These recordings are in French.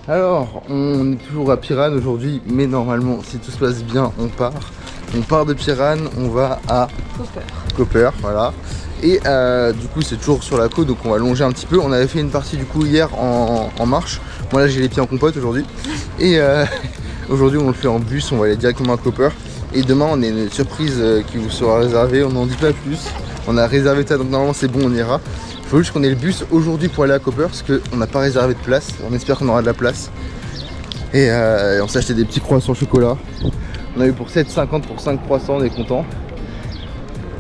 Alors, on est toujours à Piran aujourd'hui, mais normalement, si tout se passe bien, on part. On part de Piran, on va à Koper, voilà. Et du coup, c'est toujours sur la côte, donc on va longer un petit peu. On avait fait une partie du coup hier en marche. Moi là, j'ai les pieds en compote aujourd'hui. Et aujourd'hui, on le fait en bus, on va aller directement à Koper. Et demain, on a une surprise qui vous sera réservée. On n'en dit pas plus. On a réservé ça, donc normalement, c'est bon, on ira. Il faut juste qu'on ait le bus aujourd'hui pour aller à Koper parce qu'on n'a pas réservé de place. On espère qu'on aura de la place. Et on s'est acheté des petits croissants au chocolat. On a eu pour 7,50 pour 5 croissants, on est content.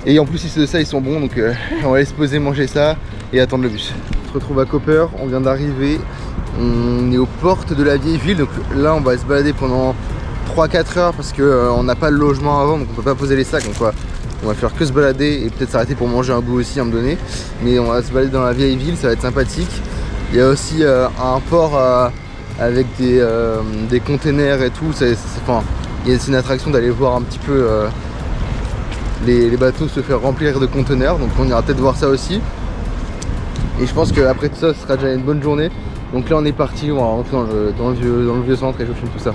Et en plus, si c'est de ça, ils sont bons, donc on va aller se poser, manger ça et attendre le bus. On se retrouve à Koper, on vient d'arriver. On est aux portes de la vieille ville, donc là, on va se balader pendant 3-4 heures parce qu'on n'a pas de logement avant, donc on peut pas poser les sacs. Donc on va faire que se balader et peut-être s'arrêter pour manger un bout aussi à un moment donné. Mais on va se balader dans la vieille ville, ça va être sympathique. Il y a aussi un port avec des containers et tout. C'est une attraction d'aller voir un petit peu les bateaux se faire remplir de conteneurs. Donc on ira peut-être voir ça aussi. Et je pense qu'après tout ça, ce sera déjà une bonne journée. Donc là on est parti, on va rentrer dans le vieux centre et je vous filme tout ça.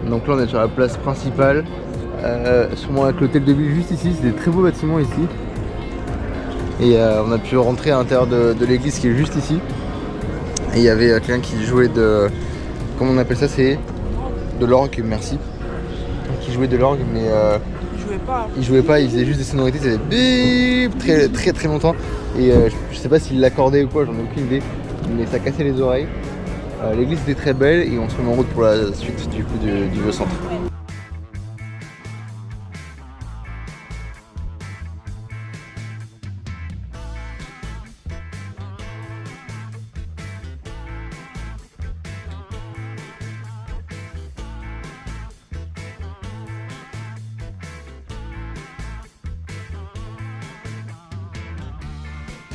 Donc là on est sur la place principale, sûrement avec l'hôtel de ville juste ici, c'est des très beaux bâtiments ici. Et on a pu rentrer à l'intérieur de l'église qui est juste ici. Et il y avait quelqu'un qui jouait comment on appelle ça, c'est de l'orgue, merci. Qui jouait de l'orgue mais il jouait pas, il faisait juste des sonorités, c'était bip très longtemps. Et je sais pas s'il l'accordait ou quoi, j'en ai aucune idée, mais ça cassait les oreilles. L'église était très belle et on se met en route pour la suite du coup du vieux centre.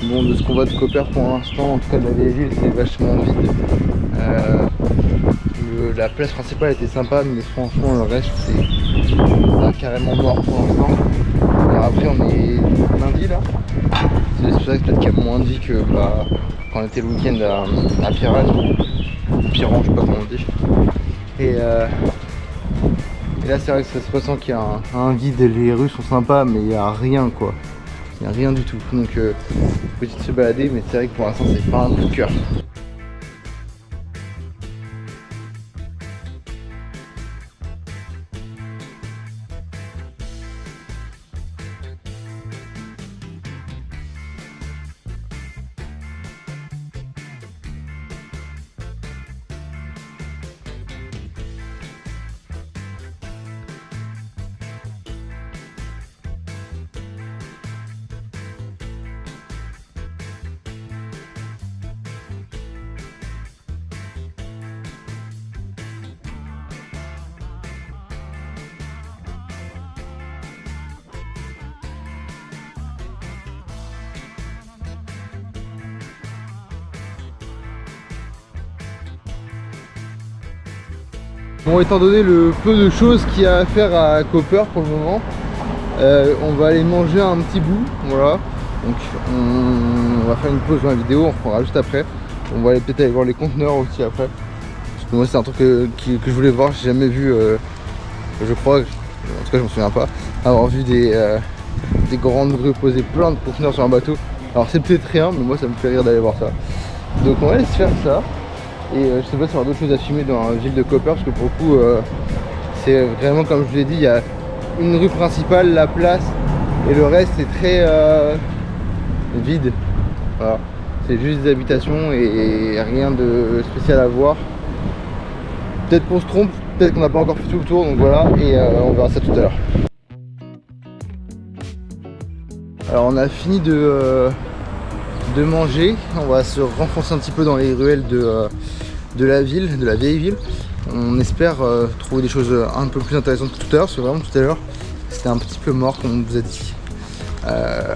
Bon, de ce qu'on voit de Koper pour l'instant, en tout cas de la vieille ville, c'est vachement vide. La place principale était sympa, mais franchement le reste c'est carrément mort pour l'instant. Alors après on est lundi là, c'est pour ça que peut-être qu'il y a moins de vie que quand on était le week-end à Piran, Piran, je sais pas comment on dit. Et là c'est vrai que ça se ressent qu'il y a un vide, les rues sont sympas mais il n'y a rien quoi. Il n'y a rien du tout, donc petite se balader, mais c'est vrai que pour l'instant c'est pas un coup de cœur. Bon, étant donné le peu de choses qu'il y a à faire à Koper pour le moment, on va aller manger un petit bout, voilà. Donc on va faire une pause dans la vidéo, on reprendra juste après. On va peut-être aller voir les conteneurs aussi après. Parce que moi c'est un truc que je voulais voir, j'ai jamais vu, je crois, en tout cas je me souviens pas, avoir vu des grandes grues poser plein de conteneurs sur un bateau. Alors c'est peut-être rien, mais moi ça me fait rire d'aller voir ça. Donc on va aller se faire ça. Et je sais pas s'il y aura d'autres choses à filmer dans la ville de Koper parce que pour le coup c'est vraiment comme je vous l'ai dit, il y a une rue principale, la place et le reste c'est très vide. Voilà. C'est juste des habitations et rien de spécial à voir. Peut-être qu'on se trompe, Peut-être qu'on n'a pas encore fait tout le tour, donc voilà, et on verra ça tout à l'heure. Alors on a fini de manger, on va se renfoncer un petit peu dans les ruelles de la ville, de la vieille ville. On espère trouver des choses un peu plus intéressantes que tout à l'heure, parce que vraiment tout à l'heure c'était un petit peu mort comme on vous a dit.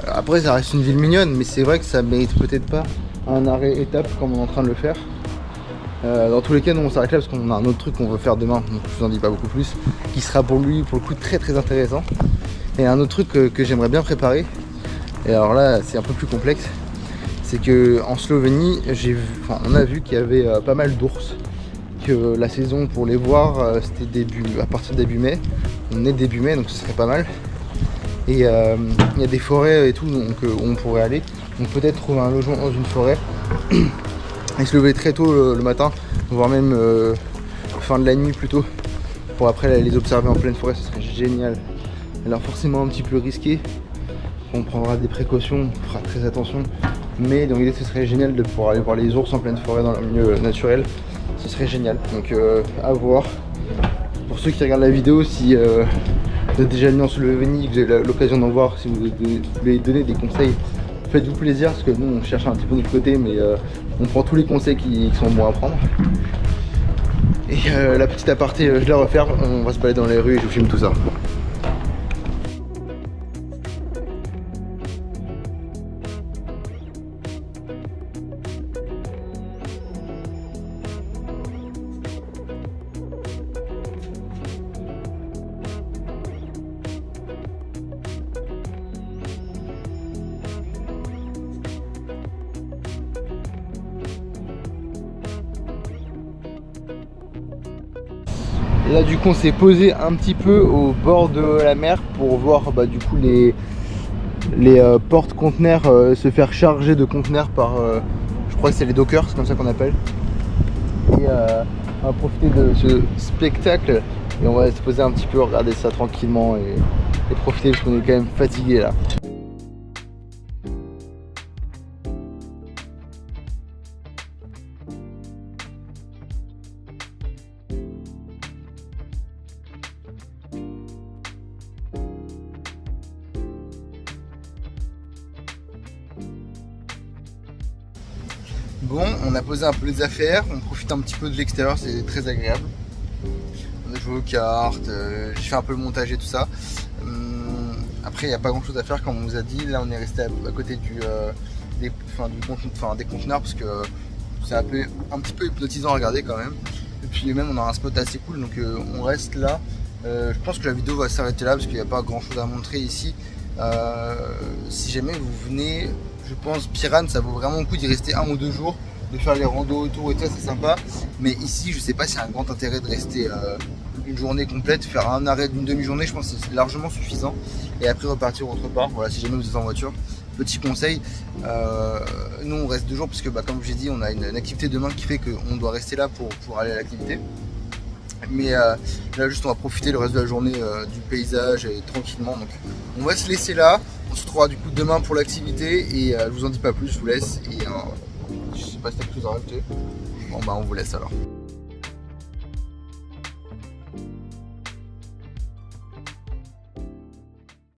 Après ça reste une ville mignonne, mais c'est vrai que ça mérite peut-être pas un arrêt étape comme on est en train de le faire. Dans tous les cas nous on s'arrête là parce qu'on a un autre truc qu'on veut faire demain, donc je vous en dis pas beaucoup plus, qui sera pour lui pour le coup très intéressant. Et un autre truc que j'aimerais bien préparer, et alors là c'est un peu plus complexe, c'est que en Slovénie on a vu qu'il y avait pas mal d'ours, que la saison pour les voir c'était à partir de début mai. On est début mai donc ce serait pas mal. Et il y a des forêts et tout donc où on pourrait aller, donc peut-être trouver un logement dans une forêt et se lever très tôt le matin, voire même fin de la nuit plutôt, pour après les observer en pleine forêt. Ce serait génial. Alors forcément un petit peu risqué, on prendra des précautions, on fera très attention, mais dans l'idée ce serait génial de pouvoir aller voir les ours en pleine forêt dans leur milieu naturel. Ce serait génial, donc à voir. Pour ceux qui regardent la vidéo, si vous êtes déjà venu en Slovénie, que vous avez l'occasion d'en voir, si vous voulez donner des conseils, faites-vous plaisir, parce que nous on cherche un petit peu de notre côté, mais on prend tous les conseils qui sont bons à prendre. Et la petite aparté, je la referme, on va se balader dans les rues et je vous filme tout ça. Et là du coup on s'est posé un petit peu au bord de la mer pour voir du coup les porte-conteneurs se faire charger de conteneurs par, je crois que c'est les dockers, c'est comme ça qu'on appelle. Et on va profiter de ce spectacle et on va se poser un petit peu, regarder ça tranquillement et profiter parce qu'on est quand même fatigué là. Bon, on a posé un peu les affaires, on profite un petit peu de l'extérieur, c'est très agréable. On a joué aux cartes, j'ai fait un peu le montage et tout ça. Après, il n'y a pas grand chose à faire comme on vous a dit. Là, on est resté à côté des conteneurs parce que c'est un petit peu hypnotisant à regarder quand même. Et puis même, on a un spot assez cool, donc on reste là. Je pense que la vidéo va s'arrêter là parce qu'il n'y a pas grand chose à montrer ici. Si jamais vous venez, je pense Piran, ça vaut vraiment le coup d'y rester 1 ou 2 jours, de faire les randos autour et tout ça, c'est sympa. Mais ici, je sais pas s'il y a un grand intérêt de rester une journée complète, faire un arrêt d'une demi-journée, je pense que c'est largement suffisant. Et après repartir autre part. Voilà, si jamais vous êtes en voiture, petit conseil. Nous, on reste 2 jours parce que, comme je l'ai dit, on a une activité demain qui fait qu'on doit rester là pour aller à l'activité. Mais là juste on va profiter le reste de la journée du paysage et tranquillement, donc on va se laisser là. On se retrouvera du coup demain pour l'activité et je vous en dis pas plus, je vous laisse et je sais pas si t'as quelque chose à rajouter. Bon on vous laisse alors.